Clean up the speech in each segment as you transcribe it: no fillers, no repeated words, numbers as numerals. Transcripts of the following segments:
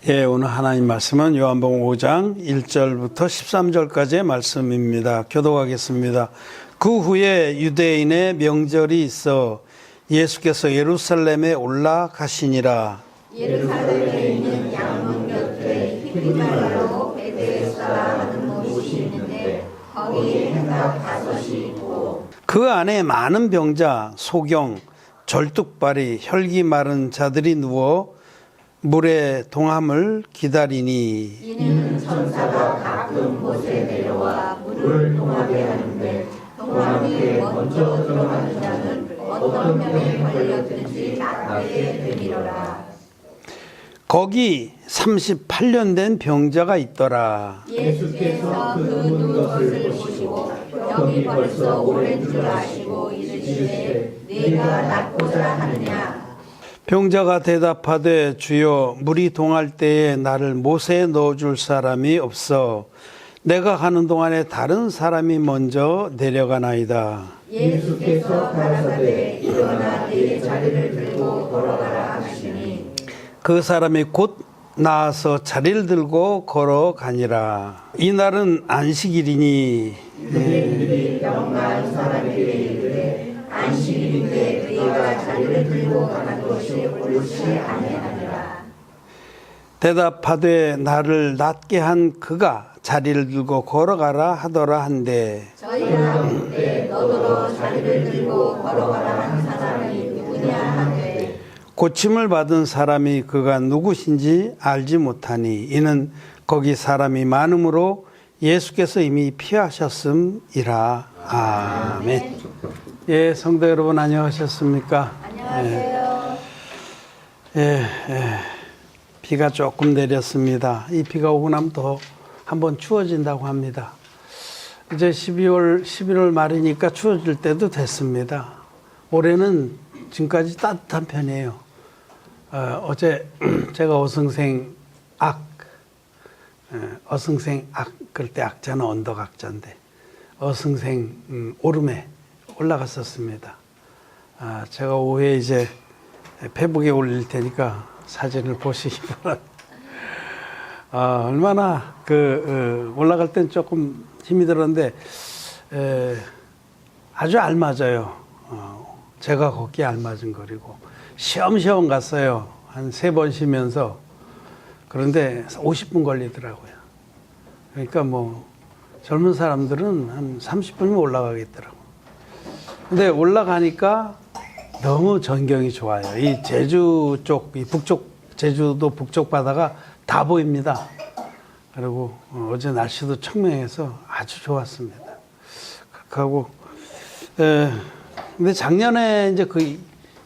예, 오늘 하나님 말씀은 요한복음 5장 1절부터 13절까지의 말씀입니다. 교독하겠습니다. 그 후에 유대인의 명절이 있어 예수께서 예루살렘에 올라가시니라. 예루살렘에 있는 양문 곁에 히브리말로 베데스다 하는 못이 있는데 거기에 해가 5이 있고 그 안에 많은 병자, 소경, 절뚝발이, 혈기 마른 자들이 누워 물의 동함을 기다리니 이는 천사가 가끔 못에 내려와 물을 동하게 하는데 동함에 먼저 들어가는 자는 어떤 병에 걸렸든지 낫게 되리라. 거기 38년 된 병자가 있더라. 예수께서 그 누운 것을 보시고 병이 벌써 오랜 줄 아시고 이르시되 네가 낫고자 하느냐. 병자가 대답하되 주여 물이 동할 때에 나를 못에 넣어줄 사람이 없어 내가 가는 동안에 다른 사람이 먼저 내려가나이다. 예수께서 가라사대 일어나 네 자리를 들고 걸어가라 하시니 그 사람이 곧 나아서 자리를 들고 걸어가니라. 이날은 안식일이니 유대인들이 병 나은 사람에게 이르되 안식일인데 네가 자리를 들고 가는 것이 옳지 아니하니라. 대답하되 나를 낫게 한 그가 자리를 들고 걸어가라 하더라 한데 저희가 묻되 너더러 자리를 들고 걸어가라 한 사람이 누구냐 하되 고침을 받은 사람이 그가 누구신지 알지 못하니 이는 거기 사람이 많음으로 예수께서 이미 피하셨음이라. 아멘. 예, 성도 여러분 안녕하셨습니까? 안녕하세요. 비가 조금 내렸습니다. 이 비가 오고 나면 더 한번 추워진다고 합니다. 이제 11월 말이니까 추워질 때도 됐습니다. 올해는 지금까지 따뜻한 편이에요. 어제 제가 어승생 그럴 때 악자는 언덕 악자인데 어승생 오름에 올라갔었습니다. 제가 오후에 이제 페북에 올릴 테니까 사진을 보시기 바랍니다. 얼마나 올라갈 땐 조금 힘이 들었는데 아주 알맞아요. 제가 걷기에 알맞은 거리고 시험시험 갔어요. 한 3번 쉬면서. 그런데 50분 걸리더라고요. 그러니까 뭐 젊은 사람들은 한 30분이면 올라가겠더라고요. 근데 올라가니까 너무 전경이 좋아요. 이 제주 쪽, 이 제주도 북쪽 바다가 다 보입니다. 그리고 어제 날씨도 청명해서 아주 좋았습니다. 하고, 근데 작년에 이제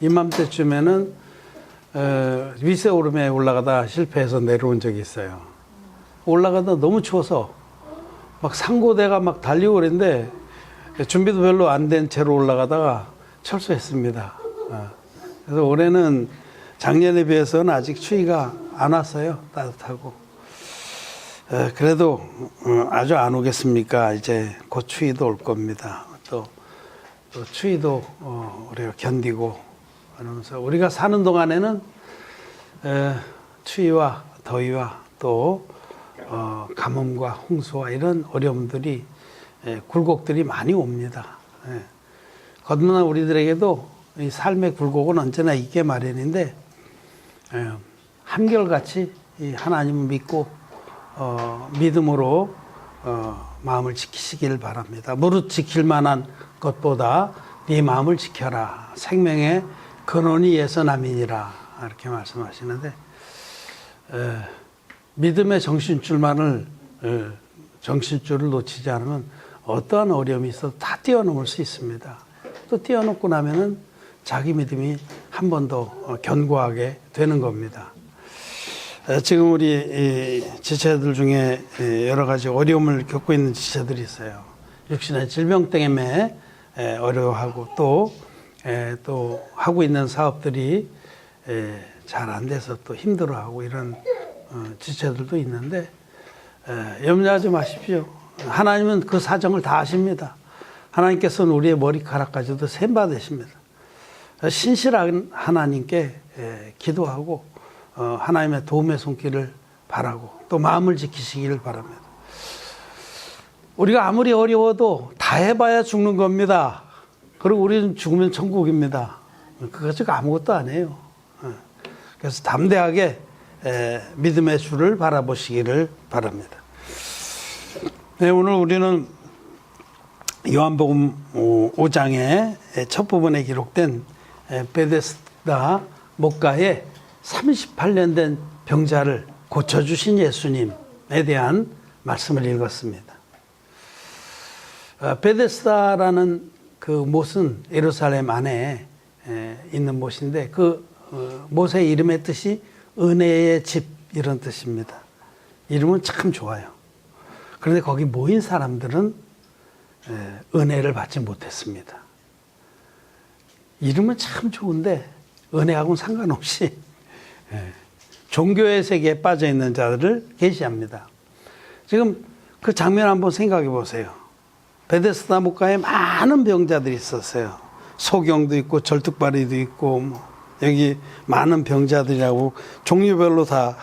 이맘때쯤에는 위세 오름에 올라가다 실패해서 내려온 적이 있어요. 올라가다 너무 추워서 막 상고대가 막 달리고 그랬는데 준비도 별로 안 된 채로 올라가다가 철수했습니다. 그래서 올해는 작년에 비해서는 아직 추위가 안 왔어요. 따뜻하고. 그래도 아주 안 오겠습니까? 이제 곧 추위도 올 겁니다. 또 추위도 우리가 견디고 그러면서 우리가 사는 동안에는 추위와 더위와 또 가뭄과 홍수와 이런 어려움들이 굴곡들이 많이 옵니다. 거듭난 우리들에게도 이 삶의 굴곡은 언제나 있게 마련인데 한결같이 이 하나님을 믿고 믿음으로 마음을 지키시길 바랍니다. 무릇 지킬 만한 것보다 네 마음을 지켜라. 생명의 근원이 예선함이니라. 이렇게 말씀하시는데 믿음의 정신줄을 놓치지 않으면 어떠한 어려움이 있어도 다 뛰어넘을 수 있습니다. 또 뛰어넘고 나면은 자기 믿음이 한 번 더 견고하게 되는 겁니다. 지금 우리 지체들 중에 여러 가지 어려움을 겪고 있는 지체들이 있어요. 육신의 질병 때문에 어려워하고 또 하고 있는 사업들이 잘 안 돼서 또 힘들어하고 이런 지체들도 있는데 염려하지 마십시오. 하나님은 그 사정을 다 아십니다. 하나님께서는 우리의 머리카락까지도 셈받으십니다. 신실한 하나님께 기도하고 하나님의 도움의 손길을 바라고 또 마음을 지키시기를 바랍니다. 우리가 아무리 어려워도 다 해봐야 죽는 겁니다. 그리고 우리는 죽으면 천국입니다. 그것이 아무것도 아니에요. 그래서 담대하게 믿음의 주를 바라보시기를 바랍니다. 네, 오늘 우리는 요한복음 5장의 첫 부분에 기록된 베데스다 목가에 38년 된 병자를 고쳐주신 예수님에 대한 말씀을 읽었습니다. 베데스다라는 그 못은 예루살렘 안에 있는 못인데 그 못의 이름의 뜻이 은혜의 집 이런 뜻입니다. 이름은 참 좋아요. 그런데 거기 모인 사람들은 은혜를 받지 못했습니다. 이름은 참 좋은데 은혜하고는 상관없이 종교의 세계에 빠져 있는 자들을 계시합니다. 지금 그 장면 한번 생각해 보세요. 베데스다 목가에 많은 병자들이 있었어요. 소경도 있고 절뚝발이도 있고 여기 많은 병자들이라고 종류별로 다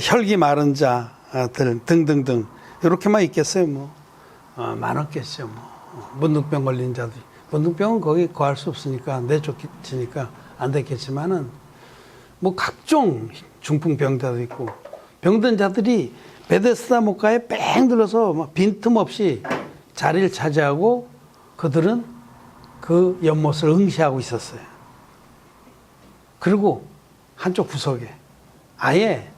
혈기 마른 자들 등등등 이렇게만 있겠어요. 많았겠죠. 문둥병 걸린 자들. 문둥병은 거기 구할 수 없으니까 내쫓기니까 안 됐겠지만은 각종 중풍병자도 있고 병든 자들이 베데스다 목가에 뺑 들어서 빈틈없이 자리를 차지하고 그들은 그 연못을 응시하고 있었어요. 그리고 한쪽 구석에 아예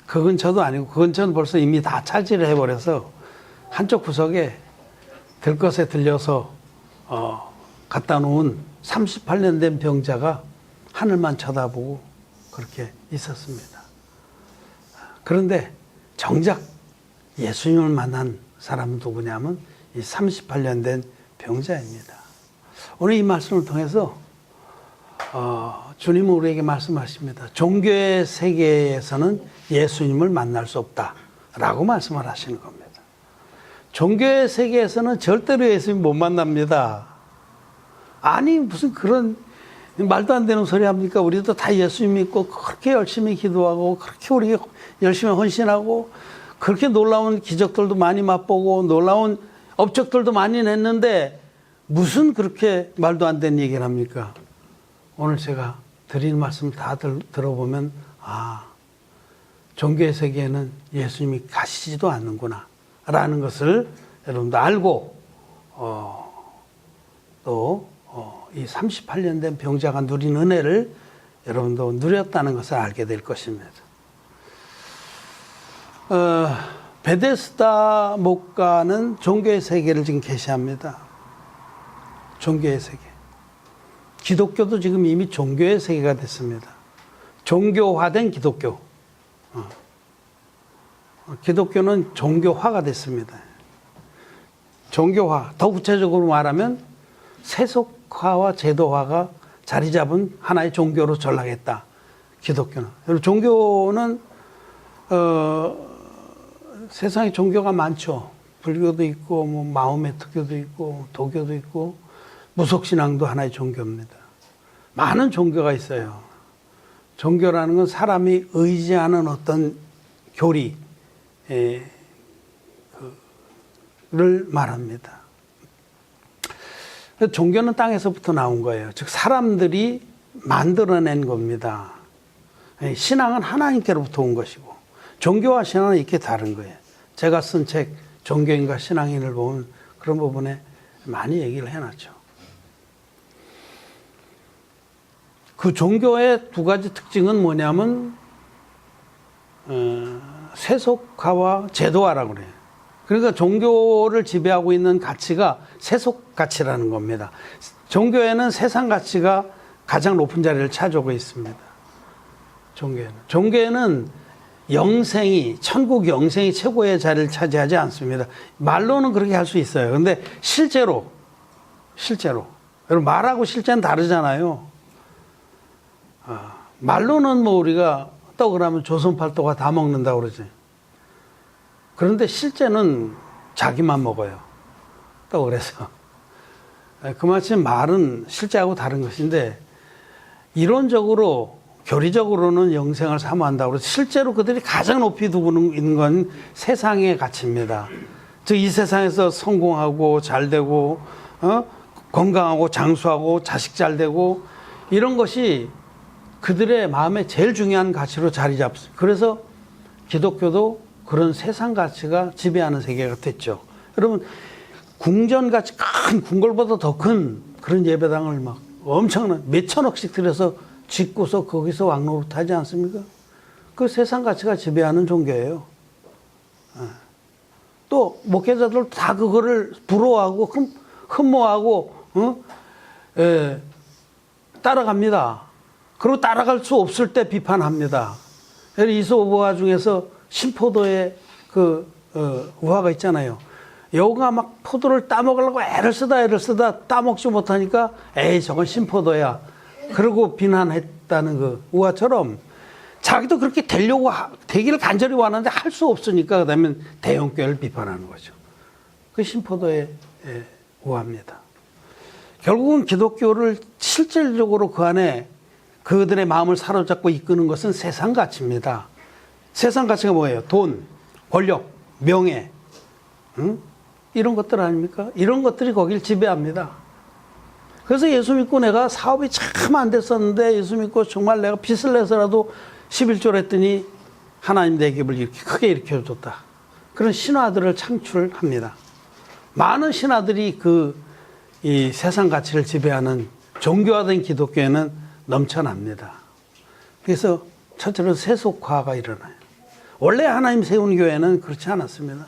그 근처도 아니고 그 근처는 벌써 이미 다 차지를 해버려서 한쪽 구석에 들것에 들려서 갖다 놓은 38년 된 병자가 하늘만 쳐다보고 그렇게 있었습니다. 그런데 정작 예수님을 만난 사람은 누구냐면 이 38년 된 병자입니다. 오늘 이 말씀을 통해서 주님은 우리에게 말씀하십니다. 종교의 세계에서는 예수님을 만날 수 없다라고 말씀을 하시는 겁니다. 종교의 세계에서는 절대로 예수님 못 만납니다. 아니 무슨 그런 말도 안 되는 소리 합니까? 우리도 다 예수님 믿고 그렇게 열심히 기도하고 그렇게 우리 열심히 헌신하고 그렇게 놀라운 기적들도 많이 맛보고 놀라운 업적들도 많이 냈는데 무슨 그렇게 말도 안 되는 얘기를 합니까? 오늘 제가 드리는 말씀 다 들어보면 종교의 세계에는 예수님이 가시지도 않는구나 라는 것을 여러분도 알고 또 이 38년 된 병자가 누린 은혜를 여러분도 누렸다는 것을 알게 될 것입니다. 베데스다 목가는 종교의 세계를 지금 계시합니다. 종교의 세계. 기독교도 지금 이미 종교의 세계가 됐습니다. 종교화된 기독교. 기독교는 종교화가 됐습니다. 종교화. 더 구체적으로 말하면 세속화와 제도화가 자리 잡은 하나의 종교로 전락했다. 기독교는. 종교는 세상에 종교가 많죠. 불교도 있고 마호메 특교도 있고 도교도 있고 무속신앙도 하나의 종교입니다. 많은 종교가 있어요. 종교라는 건 사람이 의지하는 어떤 교리를 말합니다. 종교는 땅에서부터 나온 거예요. 즉 사람들이 만들어낸 겁니다. 신앙은 하나님께로부터 온 것이고 종교와 신앙은 이렇게 다른 거예요. 제가 쓴 책 종교인과 신앙인을 보면 그런 부분에 많이 얘기를 해놨죠. 그 종교의 두 가지 특징은 뭐냐면 세속화와 제도화라고 그래요. 그러니까 종교를 지배하고 있는 가치가 세속 가치라는 겁니다. 종교에는 세상 가치가 가장 높은 자리를 차지하고 있습니다. 종교에는 영생이, 천국 영생이 최고의 자리를 차지하지 않습니다. 말로는 그렇게 할 수 있어요. 그런데 실제로 여러분 말하고 실제는 다르잖아요. 말로는 우리가 떡을 하면 조선팔도가 다 먹는다고 그러지. 그런데 실제는 자기만 먹어요. 떡을 해서. 그마침 말은 실제하고 다른 것인데 이론적으로 교리적으로는 영생을 사모한다고 그래서 실제로 그들이 가장 높이 두고 있는 건 세상의 가치입니다. 즉 이 세상에서 성공하고 잘 되고 건강하고 장수하고 자식 잘 되고 이런 것이 그들의 마음에 제일 중요한 가치로 자리 잡습니다. 그래서 기독교도 그런 세상 가치가 지배하는 세계가 됐죠. 여러분 궁전같이 큰 궁궐보다 더 큰 그런 예배당을 막 엄청난 몇 천억씩 들여서 짓고서 거기서 왕노릇 하지 않습니까? 그 세상 가치가 지배하는 종교예요. 또 목회자들 다 그거를 부러워하고 흠모하고 따라갑니다. 그리고 따라갈 수 없을 때 비판합니다. 이소우화 중에서 신포도의 우화가 있잖아요. 여우가 막 포도를 따먹으려고 애를 쓰다 따먹지 못하니까 에이 저건 신포도야. 그러고 비난했다는 그 우화처럼 자기도 그렇게 되기를 간절히 원하는데 할 수 없으니까 그다음에 대형교회를 비판하는 거죠. 그 신포도의 우화입니다. 결국은 기독교를 실질적으로 그 안에 그들의 마음을 사로잡고 이끄는 것은 세상 가치입니다. 세상 가치가 뭐예요? 돈, 권력, 명예, 이런 것들 아닙니까? 이런 것들이 거길 지배합니다. 그래서 예수 믿고 내가 사업이 참 안 됐었는데 예수 믿고 정말 내가 빚을 내서라도 11조를 했더니 하나님 내 깁을 이렇게 크게 일으켜줬다. 그런 신화들을 창출합니다. 많은 신화들이 이 세상 가치를 지배하는 종교화된 기독교에는 넘쳐납니다. 그래서 첫째로 세속화가 일어나요. 원래 하나님 세운 교회는 그렇지 않았습니다.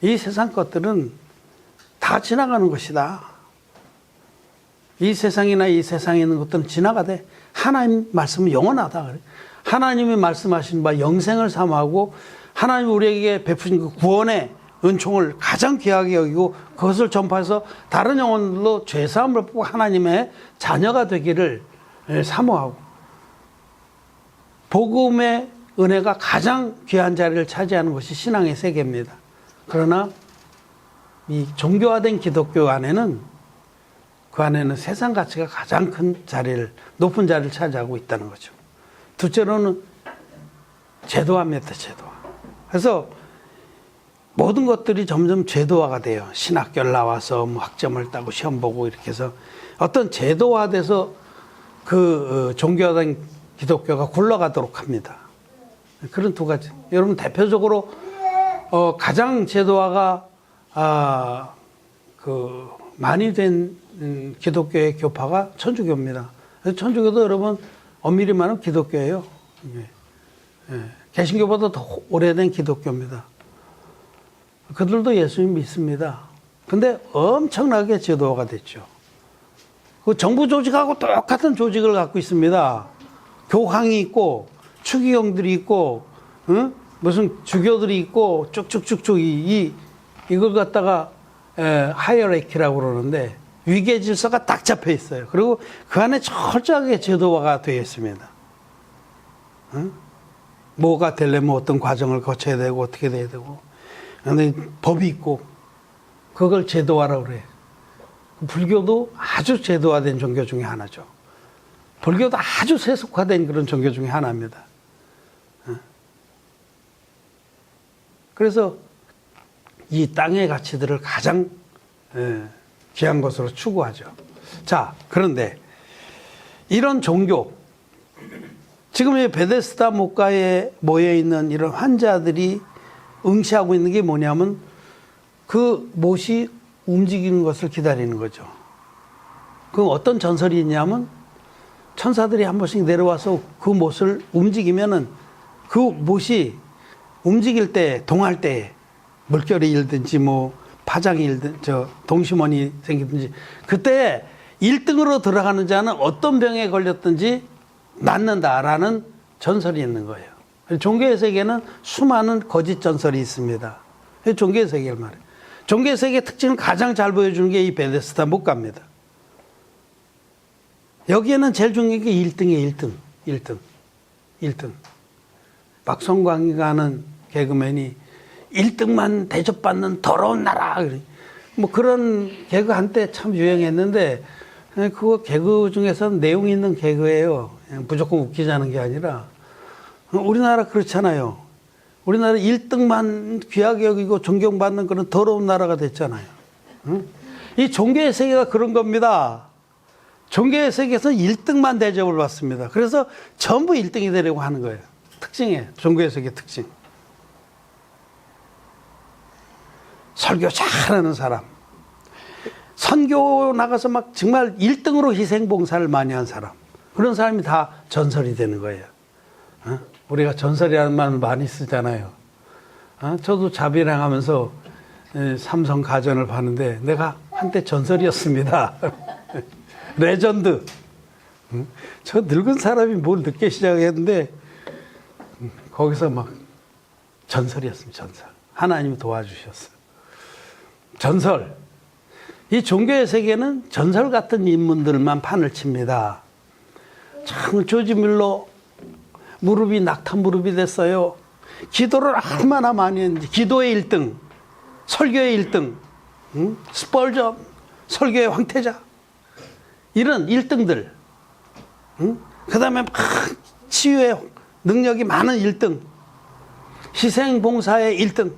이 세상 것들은 다 지나가는 것이다. 이 세상이나 이 세상에 있는 것들은 지나가되 하나님 말씀은 영원하다. 하나님이 말씀하신 바 영생을 사모하고 하나님이 우리에게 베푸신 그 구원의 은총을 가장 귀하게 여기고 그것을 전파해서 다른 영혼들로 죄사함을 받고 하나님의 자녀가 되기를 사모하고 복음의 은혜가 가장 귀한 자리를 차지하는 것이 신앙의 세계입니다. 그러나 이 종교화된 기독교 안에는 그 안에는 세상 가치가 가장 큰 자리를 높은 자리를 차지하고 있다는 거죠. 둘째로는 제도화입니다. 제도화. 그래서 모든 것들이 점점 제도화가 돼요. 신학교를 나와서 뭐 학점을 따고 시험 보고 이렇게 해서 어떤 제도화돼서 그 종교화된 기독교가 굴러가도록 합니다. 그런 두 가지. 여러분 대표적으로 가장 제도화가 많이 된 기독교의 교파가 천주교입니다. 천주교도 여러분 엄밀히 말하면 기독교예요. 개신교보다 더 오래된 기독교입니다. 그들도 예수님 믿습니다. 근데 엄청나게 제도화가 됐죠. 그 정부 조직하고 똑같은 조직을 갖고 있습니다. 교황이 있고 추기경들이 있고 무슨 주교들이 있고 쭉쭉쭉쭉 이걸 갖다가 하이어레키라고 그러는데 위계 질서가 딱 잡혀 있어요. 그리고 그 안에 철저하게 제도화가 되어 있습니다. 뭐가 되려면 어떤 과정을 거쳐야 되고 어떻게 돼야 되고 근데 법이 있고 그걸 제도화라고 그래요. 불교도 아주 제도화된 종교 중에 하나죠. 불교도 아주 세속화된 그런 종교 중에 하나입니다. 그래서 이 땅의 가치들을 가장 귀한 것으로 추구하죠. 자, 그런데 이런 종교, 지금 이 베데스다 목가에 모여 있는 이런 환자들이 응시하고 있는 게 뭐냐면 그 못이 움직이는 것을 기다리는 거죠. 그 어떤 전설이 있냐면 천사들이 한 번씩 내려와서 그 못을 움직이면은 그 못이 움직일 때, 동할 때 물결이 일든지 뭐 파장이 일든지 동심원이 생기든지 그때 1등으로 들어가는 자는 어떤 병에 걸렸든지 낫는다라는 전설이 있는 거예요. 종교의 세계는 수많은 거짓 전설이 있습니다. 종교의 세계를 말해요. 종교의 세계의 특징을 가장 잘 보여주는 게 이 베데스다 목가입니다. 여기에는 제일 중요한 게 1등이에요. 1등. 박성광이가 하는 개그맨이 1등만 대접받는 더러운 나라. 뭐 그런 개그 한때 참 유행했는데 그거 개그 중에서는 내용 있는 개그예요. 그냥 무조건 웃기자는 게 아니라. 우리나라 그렇잖아요. 우리나라 1등만 귀하게 여기고 존경받는 그런 더러운 나라가 됐잖아요. 이 종교의 세계가 그런 겁니다. 종교의 세계에서 1등만 대접을 받습니다. 그래서 전부 1등이 되려고 하는 거예요. 특징이에요. 종교의 세계 특징. 설교 잘하는 사람. 선교 나가서 막 정말 1등으로 희생봉사를 많이 한 사람. 그런 사람이 다 전설이 되는 거예요. 우리가 전설이라는 말 많이 쓰잖아요. 저도 자비랑 하면서 삼성 가전을 봤는데 내가 한때 전설이었습니다. 레전드. 저 늙은 사람이 뭘 늦게 시작했는데 거기서 막 전설이었습니다. 전설. 하나님이 도와주셨어요. 전설. 이 종교의 세계는 전설 같은 인물들만 판을 칩니다. 참 조지 밀러 무릎이 낙타 무릎이 됐어요. 기도를 얼마나 많이 했는지. 기도의 1등, 설교의 1등, 스펄전, 설교의 황태자. 이런 1등들. 그 다음에 막 치유의 능력이 많은 1등. 희생봉사의 1등.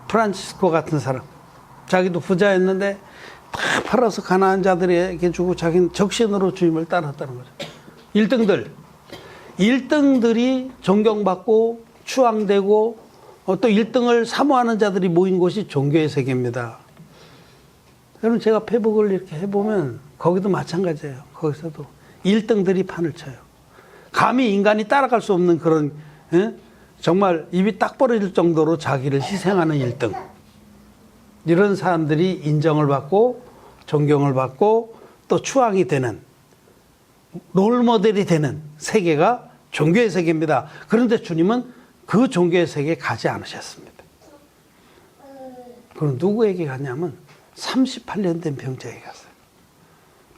프란치스코 같은 사람. 자기도 부자였는데 다 팔아서 가난한 자들에게 주고 자기는 적신으로 주님을 따랐다는 거죠. 1등들. 1등들이 존경받고 추앙되고 또 1등을 사모하는 자들이 모인 곳이 종교의 세계입니다. 여러분 제가 페북을 이렇게 해보면 거기도 마찬가지예요. 거기서도 1등들이 판을 쳐요. 감히 인간이 따라갈 수 없는 그런 정말 입이 딱 벌어질 정도로 자기를 희생하는 1등. 이런 사람들이 인정을 받고 존경을 받고 또 추앙이 되는 롤모델이 되는 세계가 종교의 세계입니다. 그런데 주님은 그 종교의 세계에 가지 않으셨습니다. 그럼 누구에게 갔냐면 38년 된 병자에게 갔어요.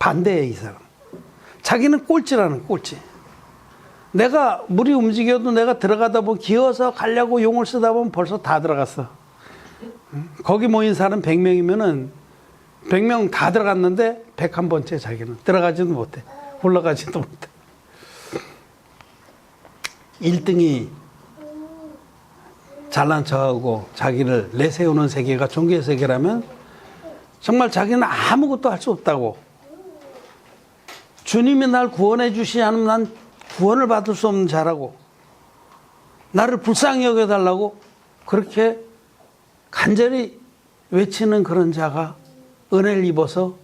반대에 이 사람. 자기는 꼴찌라는 꼴찌. 내가 물이 움직여도 내가 들어가다 보면 기어서 가려고 용을 쓰다 보면 벌써 다 들어갔어. 거기 모인 사람 100명이면은 100명 다 들어갔는데 101번째 자기는 들어가지도 못해. 올라가지도 못해. 1등이 잘난 척하고 자기를 내세우는 세계가 종교의 세계라면 정말 자기는 아무것도 할 수 없다고. 주님이 날 구원해 주시지 않으면 난 구원을 받을 수 없는 자라고. 나를 불쌍히 여겨달라고 그렇게 간절히 외치는 그런 자가 은혜를 입어서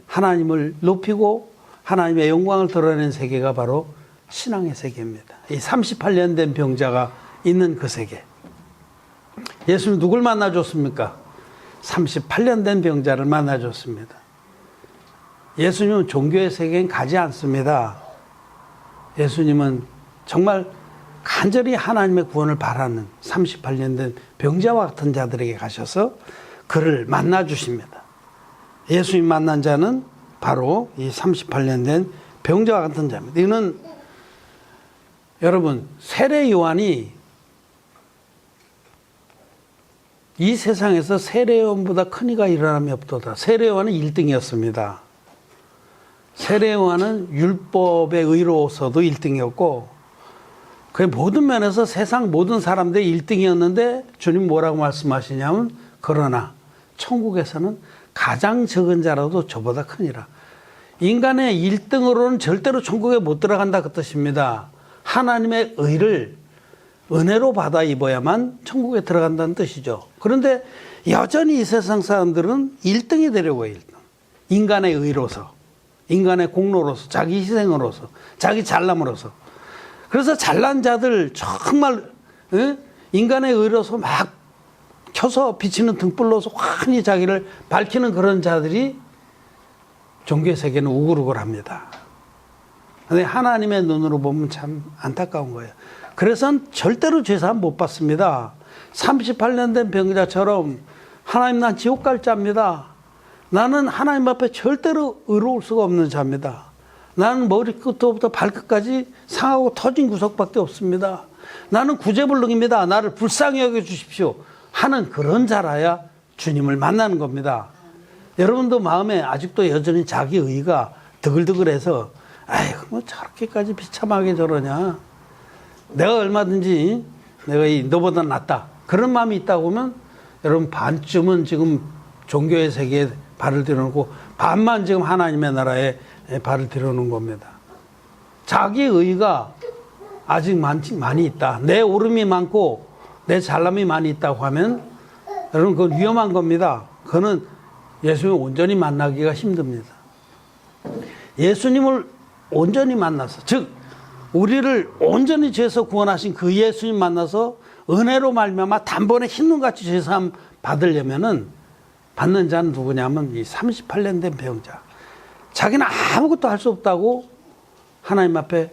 하나님을 높이고 하나님의 영광을 드러내는 세계가 바로 신앙의 세계입니다. 이 38년 된 병자가 있는 그 세계. 예수님 누굴 만나줬습니까? 38년 된 병자를 만나줬습니다. 예수님은 종교의 세계엔 가지 않습니다. 예수님은 정말 간절히 하나님의 구원을 바라는 38년 된 병자와 같은 자들에게 가셔서 그를 만나주십니다. 예수님 만난 자는 바로 이 38년 된 병자와 같은 자입니다. 이는 여러분 세례 요한이 이 세상에서 세례 요한보다 큰 이가 일어남이 없도다. 세례 요한은 1등이었습니다. 세례 요한은 율법에 의로워서도 1등이었고 그 모든 면에서 세상 모든 사람들이 1등이었는데 주님 뭐라고 말씀하시냐면 그러나 천국에서는 가장 적은 자라도 저보다 크니라. 인간의 1등으로는 절대로 천국에 못 들어간다 그 뜻입니다. 하나님의 의를 은혜로 받아 입어야만 천국에 들어간다는 뜻이죠. 그런데 여전히 이 세상 사람들은 1등이 되려고 해요. 1등. 인간의 의로서, 인간의 공로로서, 자기 희생으로서, 자기 잘남으로서. 그래서 잘난 자들 정말 인간의 의로서 막 켜서 비치는 등불로서 환히 자기를 밝히는 그런 자들이 종교의 세계는 우글우글합니다. 그런데 하나님의 눈으로 보면 참 안타까운 거예요. 그래서 절대로 죄사함 못 받습니다. 38년 된 병자처럼 하나님 난 지옥 갈 자입니다. 나는 하나님 앞에 절대로 의로울 수가 없는 자입니다. 나는 머리끝부터 발끝까지 상하고 터진 구석밖에 없습니다. 나는 구제불능입니다. 나를 불쌍히 여겨주십시오. 하는 그런 자라야 주님을 만나는 겁니다. 여러분도 마음에 아직도 여전히 자기 의가 드글드글해서 아이고 뭐 저렇게까지 비참하게 저러냐. 내가 얼마든지 내가 너보다 낫다. 그런 마음이 있다고 하면 여러분 반쯤은 지금 종교의 세계에 발을 들여놓고 반만 지금 하나님의 나라에 발을 들여놓은 겁니다. 자기 의가 아직 많이 있다. 내 오름이 많고 내 잘남이 많이 있다고 하면 여러분 그건 위험한 겁니다. 그거는 예수님을 온전히 만나기가 힘듭니다. 예수님을 온전히 만나서, 즉 우리를 온전히 죄에서 구원하신 그 예수님 만나서 은혜로 말미암아 단번에 흰눈같이 죄사함 받으려면은 받는 자는 누구냐면 이 38년 된 병자. 자기는 아무것도 할 수 없다고 하나님 앞에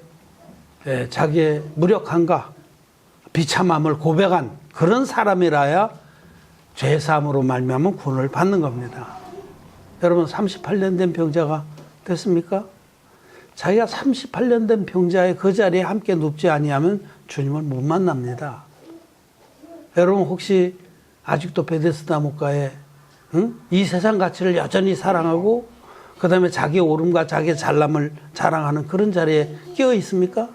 자기의 무력함과 비참함을 고백한 그런 사람이라야 죄사함으로 말미암아 구원을 받는 겁니다. 여러분 38년 된 병자가 됐습니까? 자기가 38년 된 병자의 그 자리에 함께 눕지 아니하면 주님을 못 만납니다. 여러분 혹시 아직도 베데스다 목가에 이 세상 가치를 여전히 사랑하고 그 다음에 자기 오름과 자기 잘남을 자랑하는 그런 자리에 끼어 있습니까?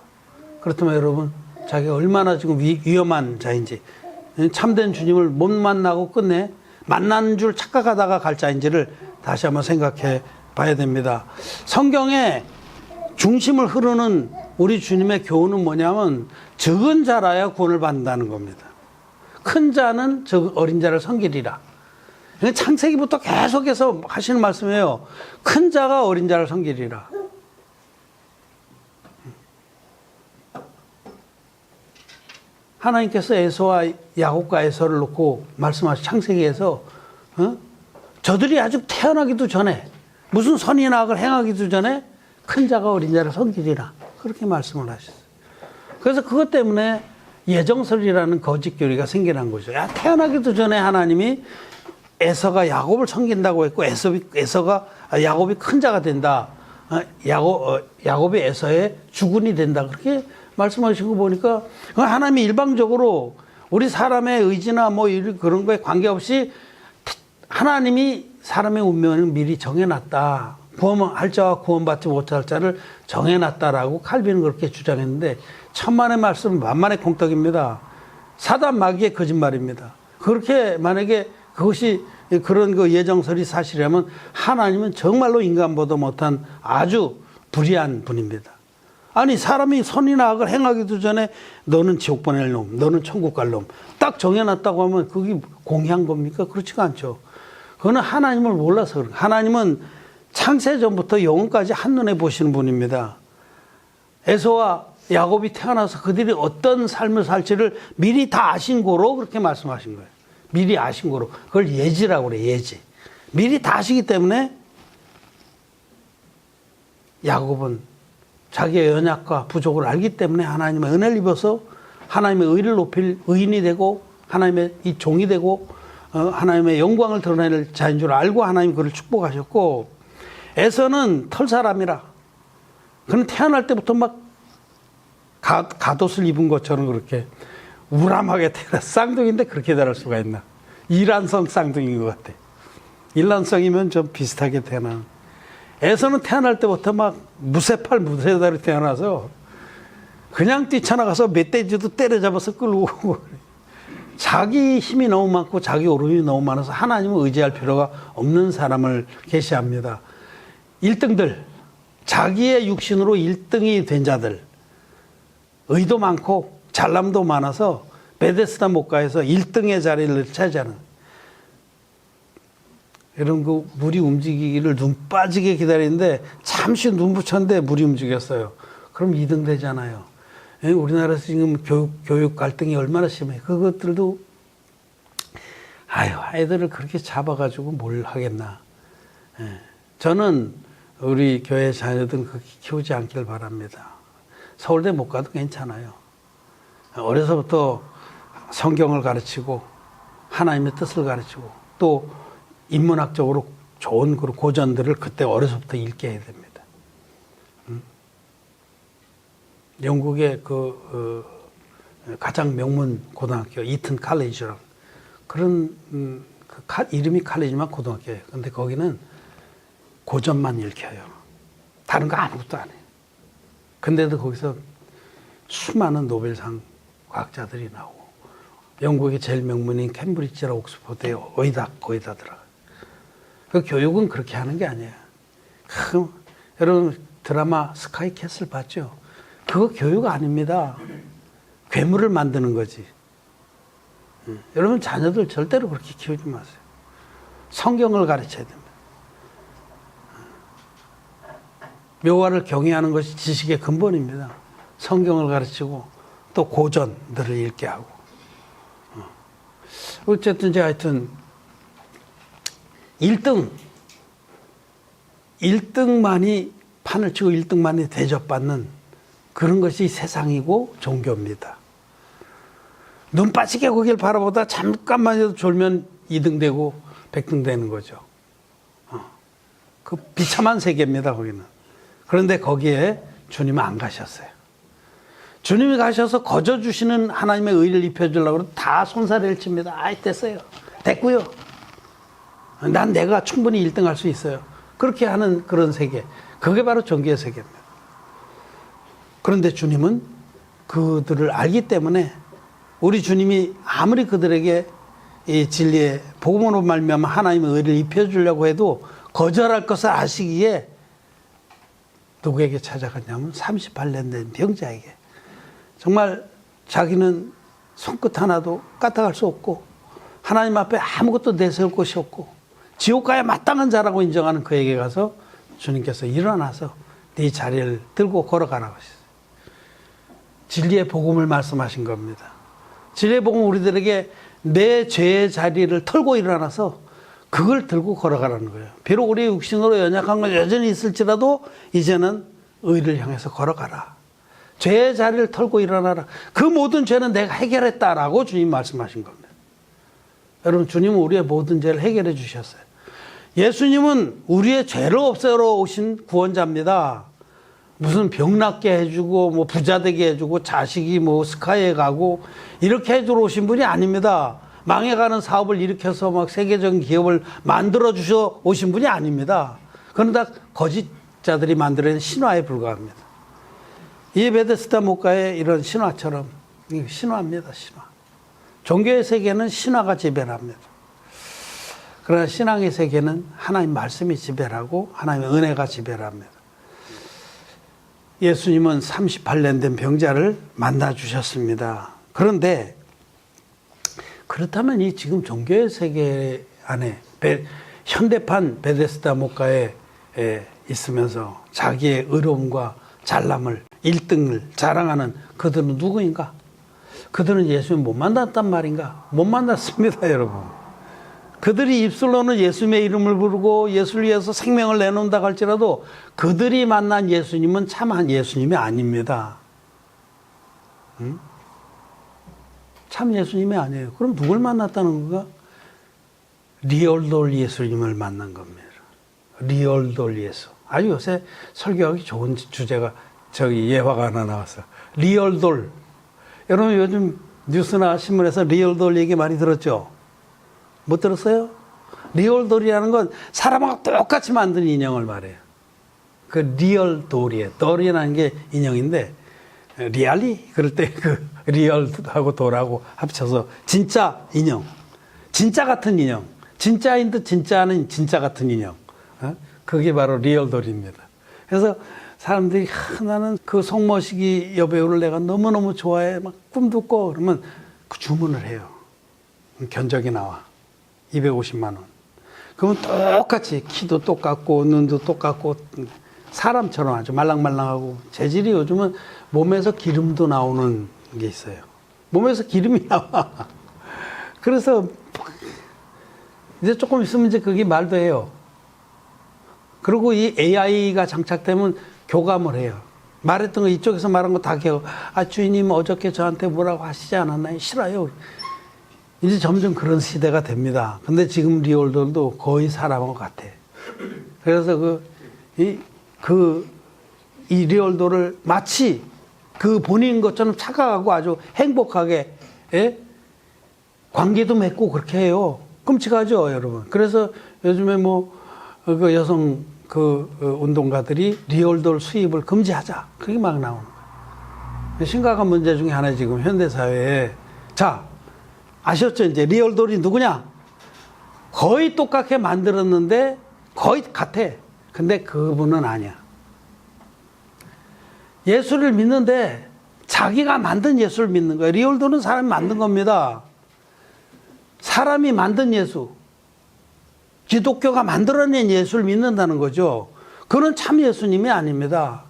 그렇다면 여러분 자기가 얼마나 지금 위험한 자인지, 참된 주님을 못 만나고 끝내 만난 줄 착각하다가 갈 자인지를 다시 한번 생각해 봐야 됩니다. 성경에 중심을 흐르는 우리 주님의 교훈은 뭐냐면 적은 자라야 구원을 받는다는 겁니다. 큰 자는 어린 자를 섬기리라. 창세기부터 계속해서 하시는 말씀이에요. 큰 자가 어린 자를 섬기리라. 하나님께서 에서와 야곱과 에서를 놓고 말씀하신 창세기에서 저들이 아직 태어나기도 전에 무슨 선이나 악을 행하기도 전에 큰 자가 어린 자를 섬기리라. 그렇게 말씀을 하셨어요. 그래서 그것 때문에 예정설이라는 거짓 교리가 생겨난 거죠. 야, 태어나기도 전에 하나님이 에서가 야곱을 섬긴다고 했고 에서가 야곱이 큰 자가 된다. 야곱이 에서의 주군이 된다. 그렇게 말씀하신 거 보니까 하나님이 일방적으로 우리 사람의 의지나 뭐 그런 거에 관계없이 하나님이 사람의 운명을 미리 정해놨다. 구원할 자와 구원받지 못할 자를 정해놨다라고 칼빈은 그렇게 주장했는데 천만의 말씀 만만의 공덕입니다. 사단 마귀의 거짓말입니다. 그렇게 만약에 그것이 그런 그 예정설이 사실이라면 하나님은 정말로 인간보다 못한 아주 불의한 분입니다. 아니 사람이 선이나 악을 행하기도 전에 너는 지옥 보낼 놈, 너는 천국 갈 놈 딱 정해놨다고 하면 그게 공의한 겁니까? 그렇지가 않죠. 그거는 하나님을 몰라서 그래요. 하나님은 창세전부터 영원까지 한눈에 보시는 분입니다. 에서와 야곱이 태어나서 그들이 어떤 삶을 살지를 미리 다 아신 거로 그렇게 말씀하신 거예요. 미리 아신 거로. 그걸 예지라고 그래요. 예지. 미리 다 아시기 때문에 야곱은 자기의 연약과 부족을 알기 때문에 하나님의 은혜를 입어서 하나님의 의를 높일 의인이 되고 하나님의 이 종이 되고 하나님의 영광을 드러낼 자인 줄 알고 하나님 그를 축복하셨고, 에서는 털 사람이라 그는 태어날 때부터 막 갓옷을 입은 것처럼 그렇게 우람하게 태어나 쌍둥이인데 그렇게 자랄 수가 있나. 일란성 쌍둥이인 것 같아. 일란성이면 좀 비슷하게 태어나는. 에서는 태어날 때부터 막 무쇠팔 무쇠다리 태어나서 그냥 뛰쳐나가서 멧돼지도 때려잡아서 끌고 오고 자기 힘이 너무 많고 자기 오름이 너무 많아서 하나님을 의지할 필요가 없는 사람을 계시합니다. 1등들, 자기의 육신으로 1등이 된 자들, 의도 많고 잘남도 많아서 베데스다 목가에서 1등의 자리를 차지하는. 여러분 그 물이 움직이기를 눈 빠지게 기다리는데 잠시 눈 붙였는데 물이 움직였어요. 그럼 2등 되잖아요. 우리나라에서 지금 교육 갈등이 얼마나 심해. 그것들도 아이들을 그렇게 잡아가지고 뭘 하겠나. 저는 우리 교회 자녀들 그렇게 키우지 않길 바랍니다. 서울대 못 가도 괜찮아요. 어려서부터 성경을 가르치고 하나님의 뜻을 가르치고 또 인문학적으로 좋은 그런 고전들을 그때 어려서부터 읽게 해야 됩니다. 영국의 가장 명문 고등학교 이튼 칼리지랑 그런 이름이 칼리지만 고등학교예요. 근데 거기는 고전만 읽혀요. 다른 거 아무것도 안 해요. 근데도 거기서 수많은 노벨상 과학자들이 나오고 영국의 제일 명문인 캠브리지나 옥스퍼드에 거의 다 들어가요. 그 교육은 그렇게 하는 게 아니에요. 여러분 드라마 스카이 캐슬 봤죠? 그거 교육 아닙니다. 괴물을 만드는 거지. 여러분 자녀들 절대로 그렇게 키우지 마세요. 성경을 가르쳐야 됩니다. 묘화를 경외하는 것이 지식의 근본입니다. 성경을 가르치고 또 고전들을 읽게 하고. 어쨌든 하여튼 1등만이 판을 치고 1등만이 대접받는 그런 것이 세상이고 종교입니다. 눈 빠지게 거길 바라보다 잠깐만이라도 졸면 2등 되고 100등 되는 거죠. 그 비참한 세계입니다, 거기는. 그런데 거기에 주님은 안 가셨어요. 주님이 가셔서 거저 주시는 하나님의 의를 입혀주려고 다 손사래를 칩니다. 아이, 됐어요. 됐고요. 난 내가 충분히 1등 할 수 있어요. 그렇게 하는 그런 세계. 그게 바로 종교의 세계입니다. 그런데 주님은 그들을 알기 때문에 우리 주님이 아무리 그들에게 이 진리의 복음으로 말미암아 하나님의 의를 입혀주려고 해도 거절할 것을 아시기에 누구에게 찾아갔냐면 38년 된 병자에게. 정말 자기는 손끝 하나도 까딱할 수 없고 하나님 앞에 아무것도 내세울 곳이 없고 지옥 가야 마땅한 자라고 인정하는 그에게 가서 주님께서 일어나서 네 자리를 들고 걸어가라고 하셨어요. 진리의 복음을 말씀하신 겁니다. 진리의 복음은 우리들에게 내 죄의 자리를 털고 일어나서 그걸 들고 걸어가라는 거예요. 비록 우리 육신으로 연약한 건 여전히 있을지라도 이제는 의를 향해서 걸어가라. 죄의 자리를 털고 일어나라. 그 모든 죄는 내가 해결했다라고 주님 말씀하신 겁니다. 여러분, 주님은 우리의 모든 죄를 해결해 주셨어요. 예수님은 우리의 죄를 없애러 오신 구원자입니다. 무슨 병 낫게 해주고 뭐 부자 되게 해주고 자식이 뭐 스카이에 가고 이렇게 해주러 오신 분이 아닙니다. 망해가는 사업을 일으켜서 막 세계적인 기업을 만들어 주셔 오신 분이 아닙니다. 그건 다 거짓자들이 만들어낸 신화에 불과합니다. 이 베데스다 목가의 이런 신화처럼 신화입니다. 신화. 종교의 세계는 신화가 지배합니다. 그러나 신앙의 세계는 하나님 말씀이 지배하고 하나님의 은혜가 지배합니다. 예수님은 38년 된 병자를 만나 주셨습니다. 그런데 그렇다면 이 지금 종교의 세계 안에 현대판 베데스다 목가에 있으면서 자기의 의로움과 잘남을 1등을 자랑하는 그들은 누구인가? 그들은 예수님 못 만났단 말인가? 못 만났습니다, 여러분. 그들이 입술로는 예수님의 이름을 부르고 예수를 위해서 생명을 내놓는다 할지라도 그들이 만난 예수님은 참한 예수님이 아닙니다. 응? 참 예수님이 아니에요. 그럼 누굴 만났다는 건가? 리얼돌 예수님을 만난 겁니다. 리얼돌 예수. 아주 요새 설교하기 좋은 주제가 예화가 하나 나왔어. 리얼돌. 여러분 요즘 뉴스나 신문에서 리얼돌 얘기 많이 들었죠? 못 들었어요? 리얼돌이라는 건 사람하고 똑같이 만든 인형을 말해요. 그 리얼돌이에요. 돌이라는 게 인형인데 리알리? 그럴 때 그 리얼하고 돌하고 합쳐서 진짜 인형. 진짜 같은 인형. 진짜인 듯 진짜는 진짜 같은 인형. 그게 바로 리얼돌입니다. 그래서 사람들이 나는 그 송머식이 여배우를 내가 너무너무 좋아해. 막 꿈도 꿔. 그러면 그 주문을 해요. 견적이 나와. 250만 원. 그러면 똑같이 키도 똑같고 눈도 똑같고 사람처럼 아주 말랑말랑하고 재질이 요즘은 몸에서 기름도 나오는 게 있어요. 몸에서 기름이 나와. 그래서 이제 조금 있으면 이제 그게 말도 해요. 그리고 이 AI가 장착되면 교감을 해요. 말했던 거 이쪽에서 말한 거 다 기억. 아, 주인님 어저께 저한테 뭐라고 하시지 않았나요? 싫어요. 이제 점점 그런 시대가 됩니다. 근데 지금 리얼돌도 거의 사람하고 같아. 그래서 이 리얼돌을 마치 그 본인 것처럼 착각하고 아주 행복하게, 예? 관계도 맺고 그렇게 해요. 끔찍하죠, 여러분. 그래서 요즘에 그 여성 운동가들이 리얼돌 수입을 금지하자. 그게 막 나오는 거예요. 심각한 문제 중에 하나 지금 현대사회에. 자, 아셨죠? 이제 리얼돌이 누구냐? 거의 똑같게 만들었는데 거의 같아. 근데 그분은 아니야. 예수를 믿는데 자기가 만든 예수를 믿는 거예요. 리얼돌은 사람이 만든 겁니다. 사람이 만든 예수. 기독교가 만들어낸 예수를 믿는다는 거죠. 그는 참 예수님이 아닙니다.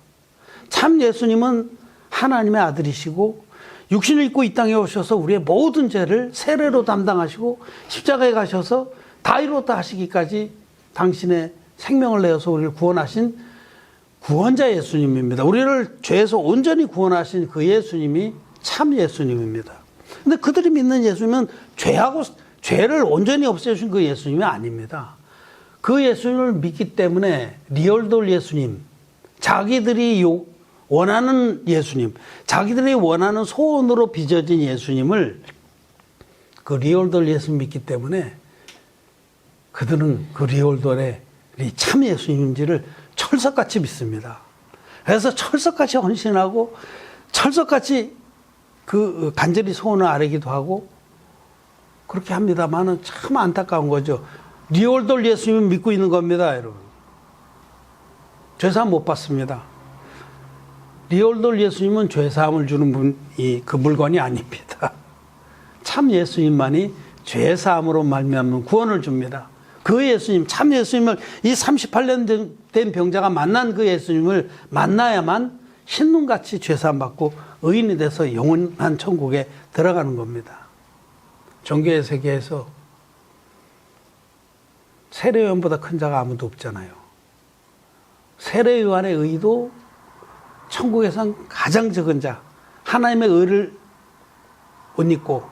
참 예수님은 하나님의 아들이시고 육신을 입고 이 땅에 오셔서 우리의 모든 죄를 세례로 담당하시고 십자가에 가셔서 다 이뤘다 하시기까지 당신의 생명을 내어서 우리를 구원하신 구원자 예수님입니다. 우리를 죄에서 온전히 구원하신 그 예수님이 참 예수님입니다. 근데 그들이 믿는 예수님은 죄를 온전히 없애주신 그 예수님이 아닙니다. 그 예수님을 믿기 때문에 리얼돌 예수님, 자기들이 원하는 예수님, 자기들이 원하는 소원으로 빚어진 예수님을 그 리얼돌 예수님 믿기 때문에 그들은 그 리얼돌의 참 예수님인지를 철석같이 믿습니다. 그래서 철석같이 헌신하고 철석같이 그 간절히 소원을 아뢰기도 하고 그렇게 합니다만은 참 안타까운 거죠. 리얼돌 예수님을 믿고 있는 겁니다, 여러분. 죄사함 못 받습니다. 리얼돌 예수님은 죄사함을 주는 그 물건이 아닙니다. 참 예수님만이 죄사함으로 말미암는 구원을 줍니다. 그 예수님, 참 예수님을 이 38년 된 병자가 만난 그 예수님을 만나야만 흰눈같이 죄사함 받고 의인이 돼서 영원한 천국에 들어가는 겁니다. 종교의 세계에서 세례요한보다 큰 자가 아무도 없잖아요. 세례요한의 의도 천국에선 가장 적은 자, 하나님의 의를 못 입고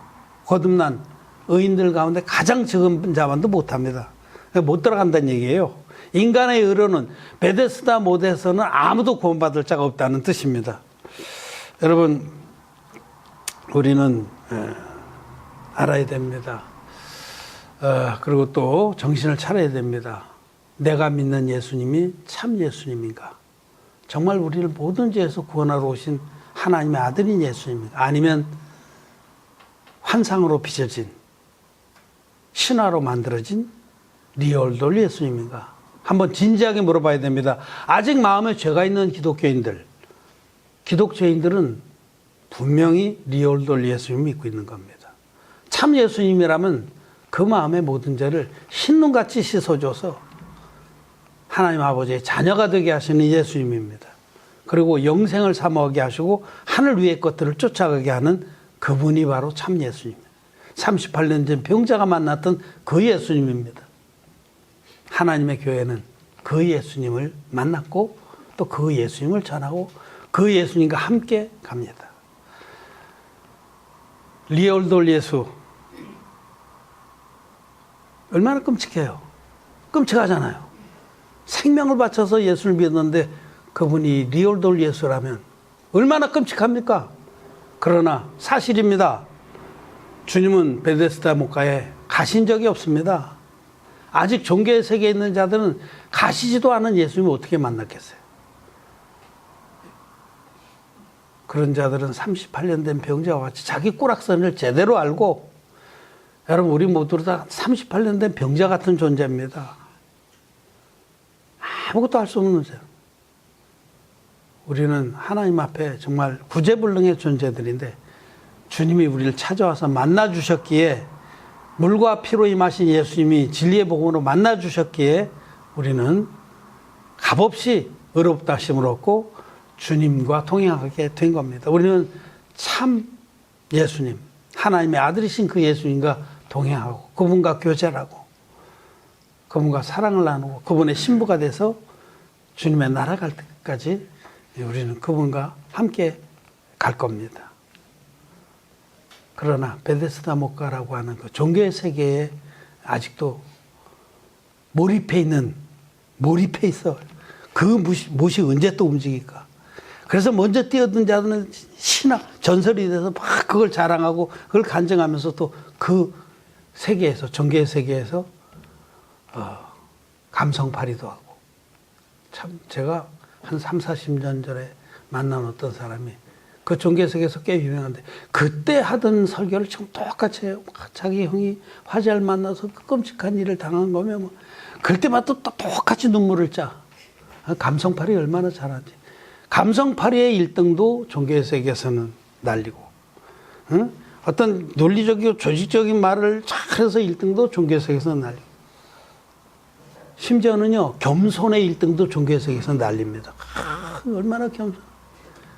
거듭난 의인들 가운데 가장 적은 자만도 못합니다. 못 들어간다는 얘기예요. 인간의 의로는 베데스다 못에서는 아무도 구원받을 자가 없다는 뜻입니다. 여러분, 우리는 알아야 됩니다. 그리고 또 정신을 차려야 됩니다. 내가 믿는 예수님이 참 예수님인가? 정말 우리를 모든 죄에서 구원하러 오신 하나님의 아들인 예수님인가? 아니면 환상으로 빚어진 신화로 만들어진 리얼돌 예수님인가? 한번 진지하게 물어봐야 됩니다. 아직 마음에 죄가 있는 기독교인들은 분명히 리얼돌 예수님을 믿고 있는 겁니다. 참 예수님이라면 그 마음의 모든 죄를 흰눈같이 씻어줘서 하나님 아버지의 자녀가 되게 하시는 예수님입니다. 그리고 영생을 사모하게 하시고 하늘 위의 것들을 쫓아가게 하는 그분이 바로 참 예수님입니다. 38년 전 병자가 만났던 그 예수님입니다. 하나님의 교회는 그 예수님을 만났고 또 그 예수님을 전하고 그 예수님과 함께 갑니다. 리얼돌 예수 얼마나 끔찍해요. 끔찍하잖아요. 생명을 바쳐서 예수를 믿었는데 그분이 리얼돌 예수라면 얼마나 끔찍합니까? 그러나 사실입니다. 주님은 베데스다 목가에 가신 적이 없습니다. 아직 종교의 세계에 있는 자들은 가시지도 않은 예수님을 어떻게 만났겠어요? 그런 자들은 38년 된 병자와 같이 자기 꼬락선을 제대로 알고, 여러분 우리 모두 다 38년 된 병자 같은 존재입니다. 아무것도 할 수 없는 죄. 우리는 하나님 앞에 정말 구제불능의 존재들인데 주님이 우리를 찾아와서 만나주셨기에, 물과 피로 임하신 예수님이 진리의 복음으로 만나주셨기에 우리는 값없이 의롭다 하심을 얻고 주님과 동행하게 된 겁니다. 우리는 참 예수님, 하나님의 아들이신 그 예수님과 동행하고 그분과 교제하고 그분과 사랑을 나누고 그분의 신부가 돼서 주님의 나라 갈 때까지 우리는 그분과 함께 갈 겁니다. 그러나 베데스다 목가라고 하는 그 종교의 세계에 아직도 몰입해 있어. 그 못이 언제 또 움직일까? 그래서 먼저 뛰어든 자들은 신학 전설이 돼서 막 그걸 자랑하고 그걸 간증하면서 또 그 세계에서, 종교의 세계에서 감성팔이도 하고, 참 제가 한 3, 40년 전에 만난 어떤 사람이 그 종교 세계에서 꽤 유명한데 그때 하던 설교를 지금 똑같이 해요. 자기 형이 화재를 만나서 그 끔찍한 일을 당한 거면 뭐 그럴 때마다 또 똑같이 눈물을 짜. 감성팔이 얼마나 잘하지. 감성팔이의 1등도 종교의 세계에서는 날리고, 응? 어떤 논리적이고 조직적인 말을 잘해서 1등도 종교의 세계에서 날리고, 심지어는요 겸손의 1등도 종교의 세계에서 날립니다. 얼마나 겸손.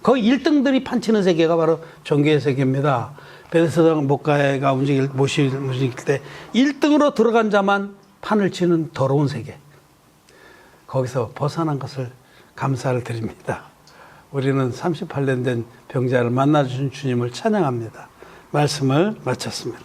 거기 1등들이 판치는 세계가 바로 종교의 세계입니다. 베데스다 목가가 모실 때 1등으로 들어간 자만 판을 치는 더러운 세계. 거기서 벗어난 것을 감사를 드립니다. 우리는 38년 된 병자를 만나주신 주님을 찬양합니다. 말씀을 마쳤습니다.